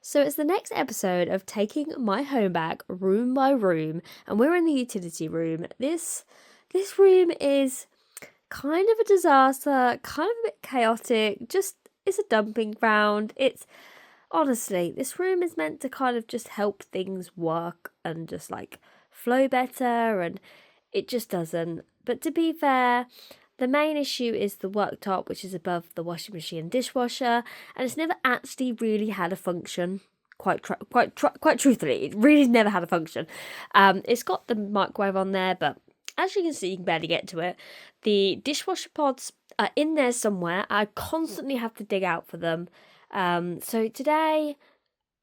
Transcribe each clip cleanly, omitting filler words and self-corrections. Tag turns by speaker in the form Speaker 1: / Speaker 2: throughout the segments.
Speaker 1: So it's the next episode of taking my home back room by room, and we're in the utility room. This room is kind of a disaster, kind of a bit chaotic, just it's a dumping ground. It's honestly, this room is meant to kind of just help things work and just like flow better, and it just doesn't. But to be fair, the main issue is the worktop, which is above the washing machine and dishwasher, and it's never actually really had a function. Quite truthfully, it really never had a function. It's got the microwave on there, but as you can see, you can barely get to it. The dishwasher pods are in there somewhere. I constantly have to dig out for them. So today,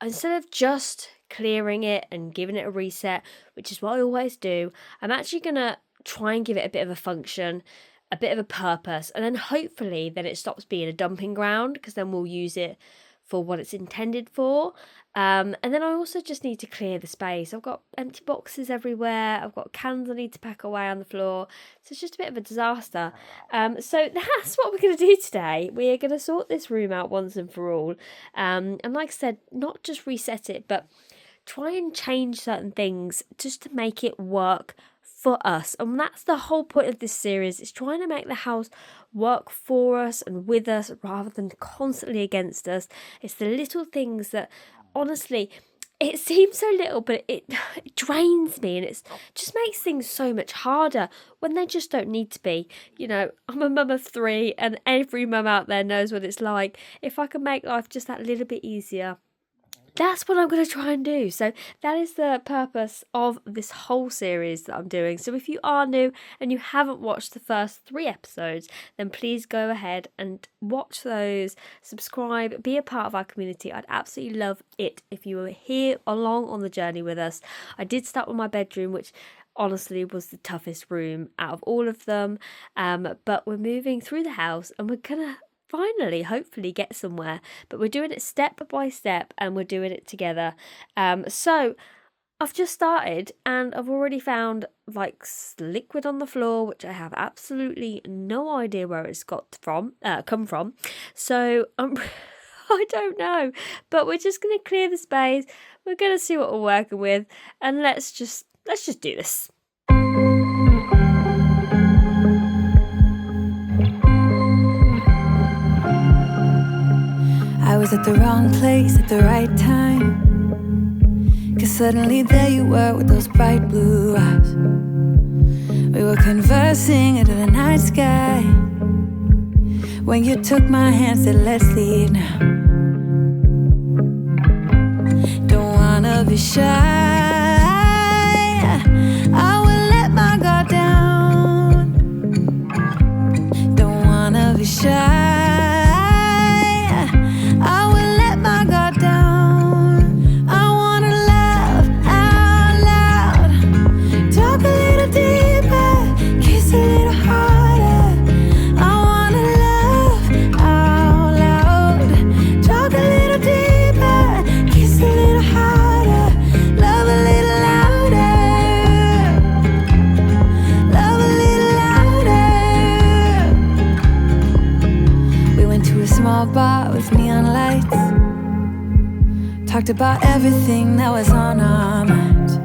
Speaker 1: instead of just clearing it and giving it a reset, which is what I always do, I'm actually going to try and give it a bit of a function, a bit of a purpose, and then hopefully then it stops being a dumping ground, because then we'll use it for what it's intended for. And then I also just need to clear the space. I've got empty boxes everywhere. I've got cans I need to pack away on the floor. So it's just a bit of a disaster. So that's what we're going to do today. We're going to sort this room out once and for all. And like I said, not just reset it, but try and change certain things just to make it work for us. And that's the whole point of this series, is trying to make the house work for us and with us rather than constantly against us. It's the little things that, honestly, it seems so little, but it drains me, and it just makes things so much harder when they just don't need to be. You know, I'm a mum of 3, and every mum out there knows what it's like. If I can make life just that little bit easier, that's what I'm going to try and do. So that is the purpose of this whole series that I'm doing. So if you are new and you haven't watched the first 3 episodes, then please go ahead and watch those, subscribe, be a part of our community. I'd absolutely love it if you were here along on the journey with us. I did start with my bedroom, which honestly was the toughest room out of all of them. But we're moving through the house, and we're going to finally, hopefully, get somewhere, but we're doing it step by step, and we're doing it together. So I've just started, and I've already found like liquid on the floor, which I have absolutely no idea where it's come from. So I don't know, but we're just going to clear the space. We're going to see what we're working with, and let's just do this.
Speaker 2: I was at the wrong place at the right time, 'cause suddenly there you were with those bright blue eyes. We were conversing under the night sky, when you took my hand, said let's leave now. Don't wanna be shy, I will let my guard down. Don't wanna be shy, bar with neon lights, talked about everything that was on our minds.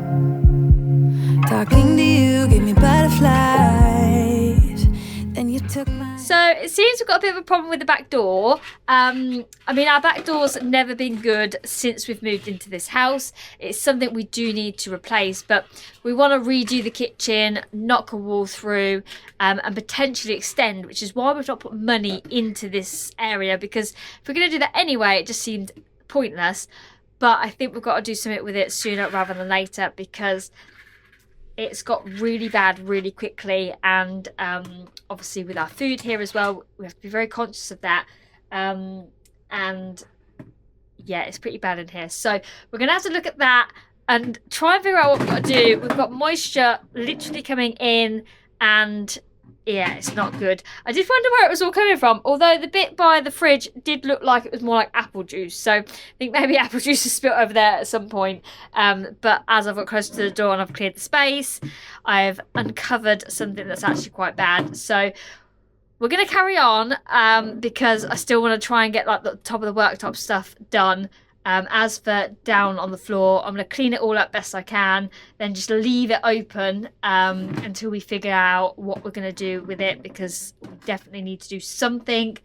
Speaker 2: Talking to you gave me butterflies, then you took my...
Speaker 1: So it seems we've got a bit of a problem with the back door. I mean, our back door's never been good since we've moved into this house. It's something we do need to replace, but we want to redo the kitchen, knock a wall through, and potentially extend, which is why we've not put money into this area, because if we're going to do that anyway, it just seemed pointless. But I think we've got to do something with it sooner rather than later, because it's got really bad really quickly, and obviously with our food here as well, we have to be very conscious of that. And yeah, it's pretty bad in here. So we're going to have to look at that and try and figure out what we've got to do. We've got moisture literally coming in, and yeah, it's not good. I did wonder where it was all coming from, although the bit by the fridge did look like it was more like apple juice. So I think maybe apple juice is spilt over there at some point. But as I've got closer to the door and I've cleared the space, I've uncovered something that's actually quite bad. So we're going to carry on because I still want to try and get like the top of the worktop stuff done.
Speaker 3: As for down on the floor, I'm going to clean it all up best I can, then just leave it open until we figure out what we're going to do with it, because we definitely need to do something.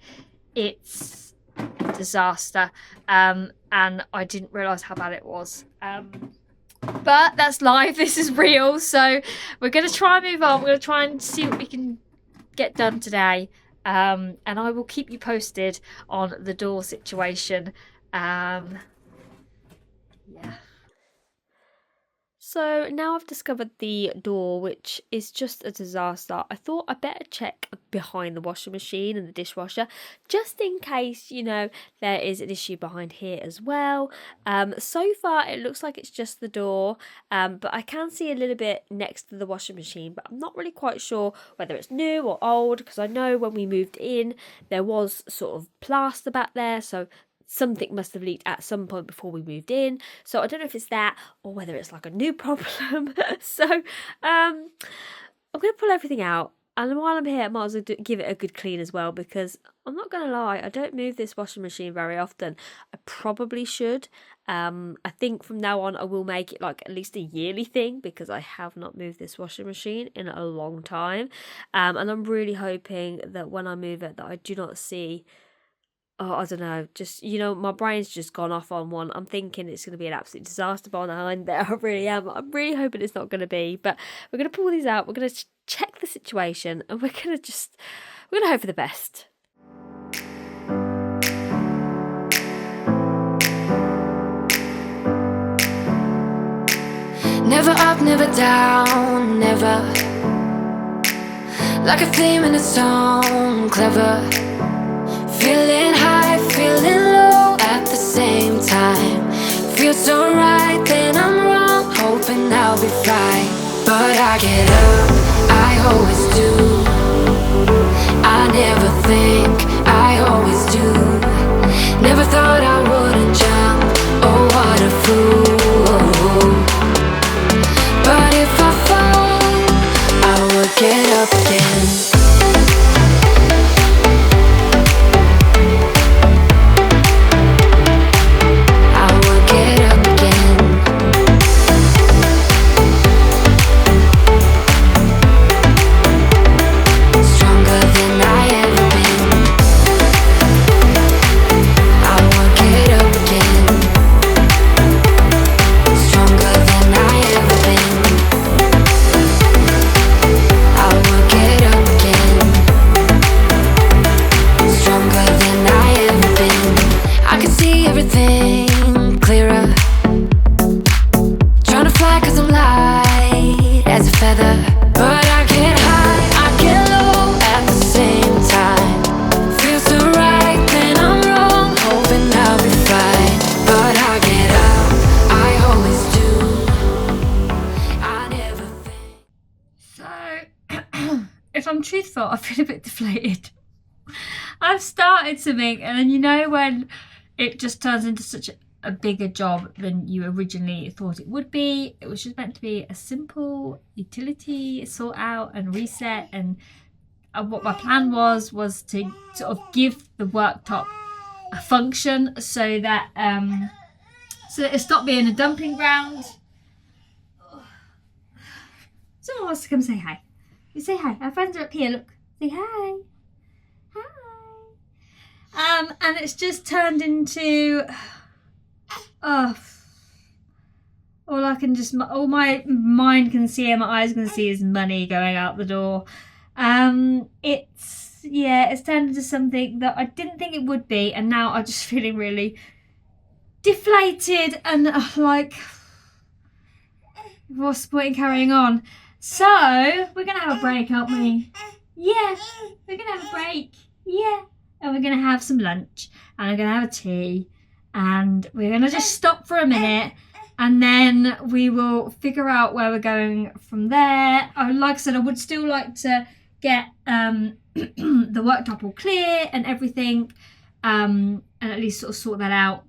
Speaker 3: It's a disaster, and I didn't realise how bad it was. But that's live, this is real, so we're going to try and move on. We're going to try and see what we can get done today, and I will keep you posted on the door situation. Yeah.
Speaker 1: So now I've discovered the door, which is just a disaster. I thought I'd better check behind the washing machine and the dishwasher, just in case, you know, there is an issue behind here as well. So far it looks like it's just the door, but I can see a little bit next to the washing machine, but I'm not really quite sure whether it's new or old, because I know when we moved in there was sort of plaster back there, so something must have leaked at some point before we moved in. So I don't know if it's that or whether it's like a new problem. So I'm going to pull everything out, and while I'm here I might as well give it a good clean as well, because I'm not going to lie, I don't move this washing machine very often. I probably should. I think from now on I will make it like at least a yearly thing, because I have not moved this washing machine in a long time, and I'm really hoping that when I move it that I do not see, oh, I don't know, just, you know, my brain's just gone off on one. I'm thinking it's going to be an absolute disaster behind there. I really am. I'm really hoping it's not going to be, but we're going to pull these out. We're going to check the situation, and we're going to hope for the best.
Speaker 2: Never up, never down, never. Like a theme in a song, clever. Feeling high, feeling low at the same time. Feels so right, then I'm wrong, hoping I'll be fine. But I get up, I always do. I never think, I always do. Never thought I wouldn't jump, oh what a fool. But if I fall, I will get up again.
Speaker 3: If I'm truthful, I feel a bit deflated. I've started something, and then you know when it just turns into such a bigger job than you originally thought it would be. It was just meant to be a simple utility sort out and reset, and what my plan was to sort of give the worktop a function so that it stopped being a dumping ground. Someone wants to come say hi. You say hi. Our friends are up here. Look. Say hi. Hi. And it's just turned into, all my mind can see and my eyes can see is money going out the door. It's turned into something that I didn't think it would be, and now I'm just feeling really deflated and like, what's the point in carrying on? So, we're going to have a break, aren't we? Yeah, we're going to have a break. Yeah. And we're going to have some lunch. And we're going to have a tea. And we're going to just stop for a minute. And then we will figure out where we're going from there. Like I said, I would still like to get the worktop all clear and everything. And at least sort of sort that out.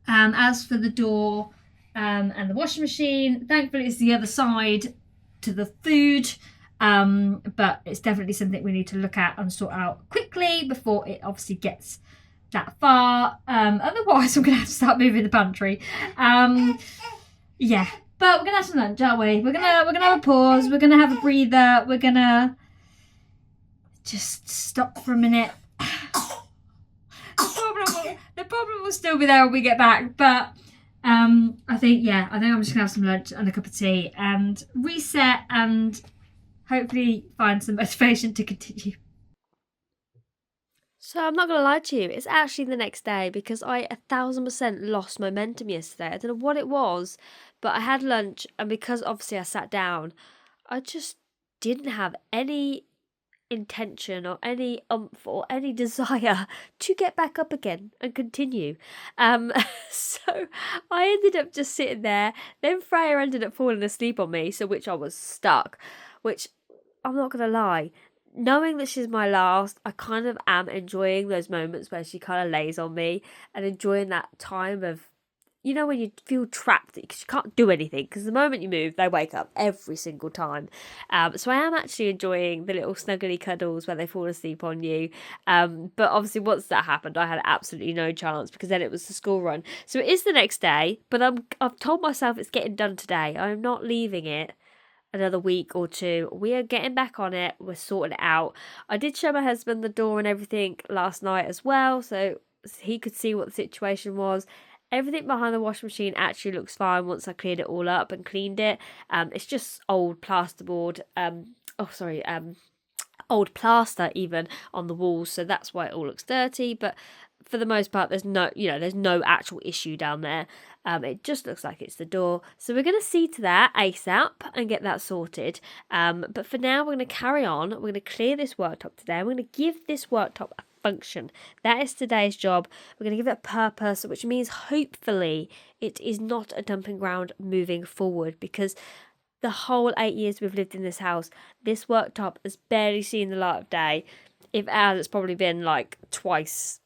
Speaker 3: As for the door and the washing machine, thankfully it's the other side to the food, but it's definitely something we need to look at and sort out quickly before it obviously gets that far. Otherwise, I'm gonna have to start moving the pantry. Yeah, but we're gonna have some lunch, aren't we? We're gonna have a pause. We're gonna have a breather. We're gonna just stop for a minute. The problem will still be there when we get back, but I think I'm just gonna have some lunch and a cup of tea and reset and hopefully find some motivation to continue.
Speaker 1: So I'm not going to lie to you, it's actually the next day because I 1000% lost momentum yesterday. I don't know what it was, but I had lunch and because obviously I sat down, I just didn't have any intention or any umph or any desire to get back up again and continue. So I ended up just sitting there. Then Freya ended up falling asleep on me, so which I was stuck, which I'm not going to lie. Knowing that she's my last, I kind of am enjoying those moments where she kind of lays on me and enjoying that time of, you know, when you feel trapped because you can't do anything because the moment you move, they wake up every single time. So I am actually enjoying the little snuggly cuddles where they fall asleep on you. But obviously once that happened, I had absolutely no chance because then it was the school run. So it is the next day, but I've told myself it's getting done today. I'm not leaving it another week or two. We are getting back on it. We're sorting it out. I did show my husband the door and everything last night as well, so he could see what the situation was. Everything behind the washing machine actually looks fine once I cleared it all up and cleaned it. It's just old plasterboard. Old plaster even on the walls, so that's why it all looks dirty. But for the most part, there's no actual issue down there. It just looks like it's the door. So we're going to see to that ASAP and get that sorted. But for now, we're going to carry on. We're going to clear this worktop today. I'm going to give this worktop a function. That is today's job. We're going to give it a purpose, which means hopefully it is not a dumping ground moving forward, because the whole 8 years we've lived in this house, this worktop has barely seen the light of day. If it has, it's probably been like twice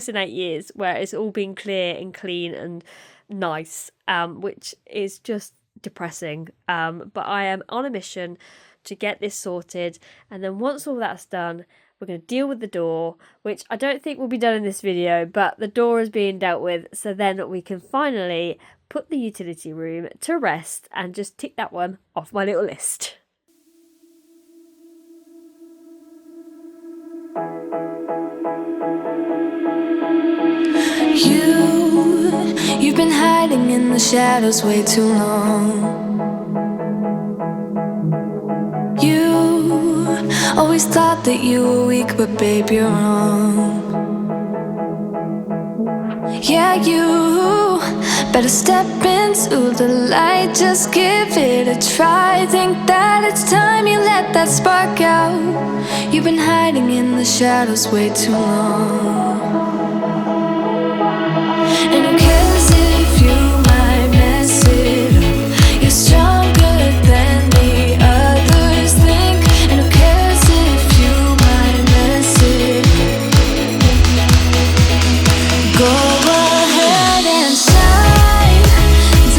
Speaker 1: in 8 years where it's all been clear and clean and nice, which is just depressing. But I am on a mission to get this sorted, and then once all that's done, we're going to deal with the door, which I don't think will be done in this video, but the door is being dealt with, so then we can finally put the utility room to rest and just tick that one off my little list.
Speaker 2: You've been hiding in the shadows way too long. You always thought that you were weak, but babe, you're wrong. Yeah, you better step into the light, just give it a try. Think that it's time you let that spark out. You've been hiding in the shadows way too long. And who cares if you might mess it up? You're stronger than the others think. And who cares if you might mess it up? Go ahead and shine,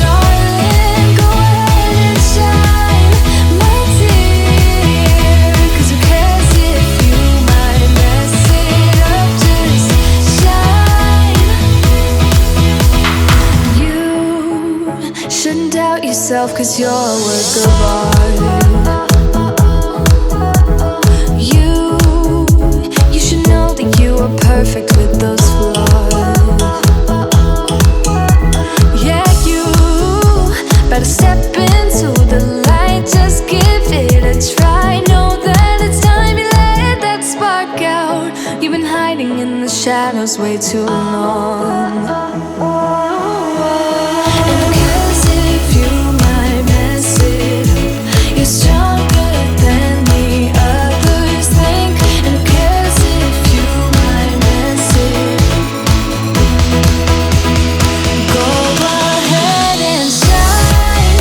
Speaker 2: darling. Go ahead and shine, my dear. 'Cause who cares if you might mess it up? Just shine. You shouldn't doubt yourself, 'cause you're a work of art. You should know that you are perfect with those flaws. Yeah, you better step into the light, just give it a try. Know that it's time you let that spark out. You've been hiding in the shadows way too long. And who cares if you might mess it up? You're stronger than the others think. And who cares if you might mess it up? Go ahead and shine,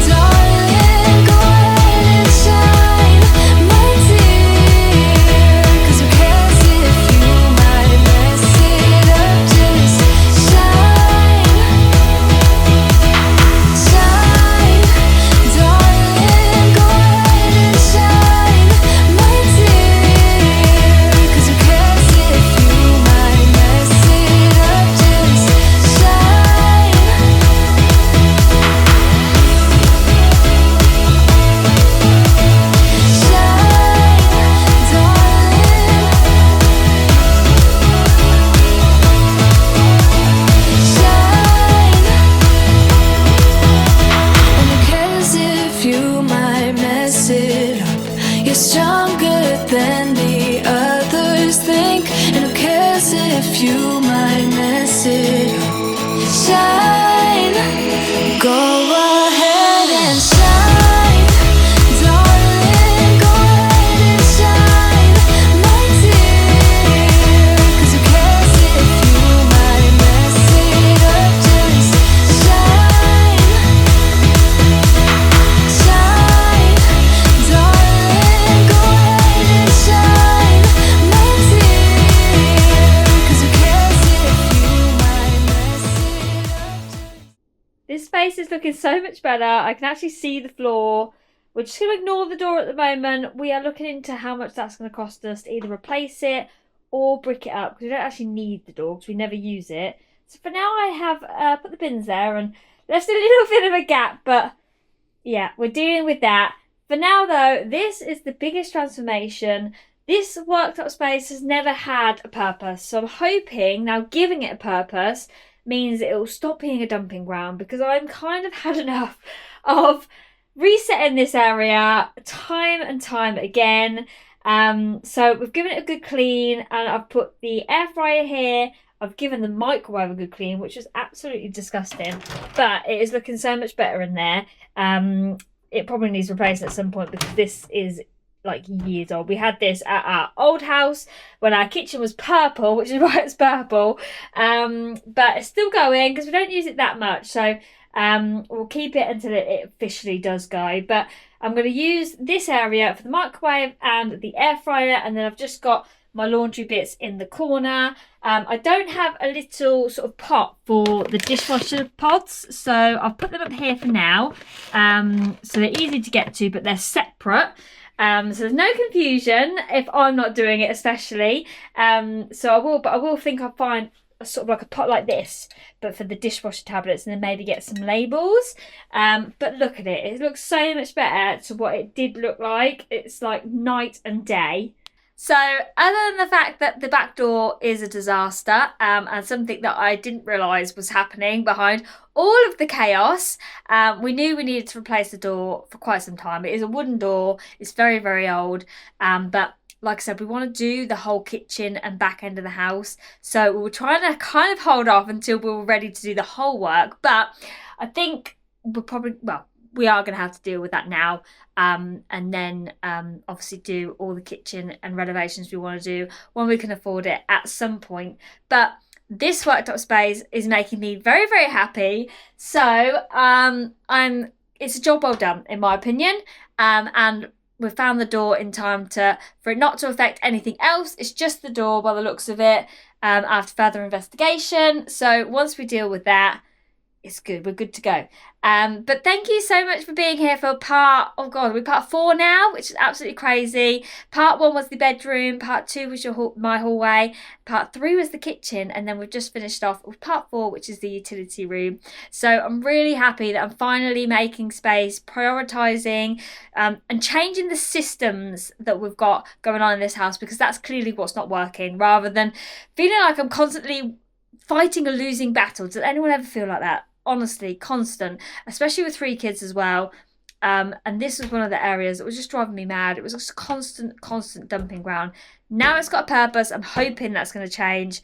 Speaker 2: darling. Go ahead and shine, my dear. 'Cause who cares if you might mess it up? you might miss it. Shine, go ahead and shine, darling, go ahead and shine, my dear. 'Cause who cares if you might mess it up? Just shine, shine, darling, go ahead and shine, my dear. 'Cause who cares if you might mess it up?
Speaker 1: This space is looking so much better. I can actually see the floor. We're just going to ignore the door at the moment. We are looking into how much that's going to cost us to either replace it or brick it up, because we don't actually need the door because we never use it. So for now I have put the bins there and left a little bit of a gap, but yeah, we're dealing with that. For now though, this is the biggest transformation. This worktop space has never had a purpose, so I'm hoping now giving it a purpose means it will stop being a dumping ground, because I'm kind of had enough of resetting this area time and time again. So we've given it a good clean, and I've put the air fryer here. I've given the microwave a good clean, which is absolutely disgusting, but it is looking so much better in there. It probably needs replacing at some point, because this is like years old. We had this at our old house when our kitchen was purple, which is why it's purple, but it's still going because we don't use it that much, so we'll keep it until it officially does go. But I'm going to use this area for the microwave and the air fryer, and then I've just got my laundry bits in the corner. I don't have a little sort of pot for the dishwasher pods, so I've put them up here for now, so they're easy to get to, but they're separate. So there's no confusion if I'm not doing it, especially. So I will think I'll find a sort of like a pot like this, but for the dishwasher tablets, and then maybe get some labels. But look at it. It looks so much better to what it did look like. It's like night and day. So other than the fact that the back door is a disaster, and something that I didn't realise was happening behind all of the chaos, we knew we needed to replace the door for quite some time. It is a wooden door. It's very, very old. But like I said, we want to do the whole kitchen and back end of the house. So we were trying to kind of hold off until we were ready to do the whole work. But I think we'll probably, well, we are going to have to deal with that now, and then obviously do all the kitchen and renovations we want to do when we can afford it at some point. But this worktop space is making me very, very happy. So it's a job well done in my opinion, and we found the door in time for it not to affect anything else. It's just the door by the looks of it, after further investigation. So once we deal with that, it's good. We're good to go. But thank you so much for being here for we're part 4 now, which is absolutely crazy. Part 1 was the bedroom. Part 2 was my hallway. Part 3 was the kitchen. And then we've just finished off with part 4, which is the utility room. So I'm really happy that I'm finally making space, prioritising, and changing the systems that we've got going on in this house, because that's clearly what's not working, rather than feeling like I'm constantly fighting a losing battle. Does anyone ever feel like that? Honestly, constant, especially with 3 kids as well. And this was one of the areas that was just driving me mad. It was just constant dumping ground. Now it's got a purpose. I'm hoping that's going to change.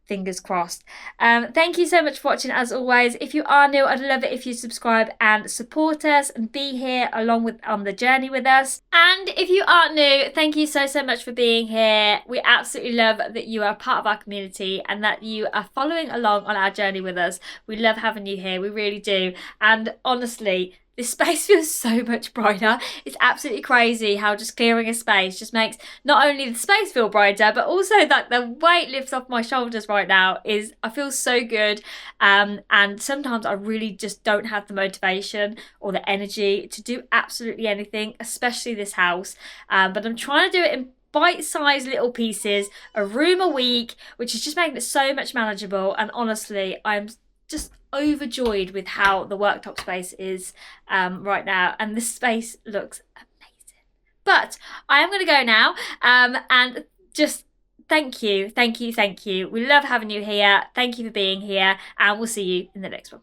Speaker 1: Fingers crossed. Thank you so much for watching as always. If you are new, I'd love it if you subscribe and support us and be here on the journey with us. And if you aren't new, thank you so much for being here. We absolutely love that you are part of our community and that you are following along on our journey with us. We love having you here, we really do. And honestly, this space feels so much brighter. It's absolutely crazy how just clearing a space just makes not only the space feel brighter, but also that the weight lifts off my shoulders right now. I feel so good. And sometimes I really just don't have the motivation or the energy to do absolutely anything, especially this house. But I'm trying to do it in bite-sized little pieces, a room a week, which is just making it so much manageable. And honestly, I'm just overjoyed with how the worktop space is right now, and this space looks amazing. But I am going to go now, and just thank you. We love having you here. Thank you for being here, and we'll see you in the next one.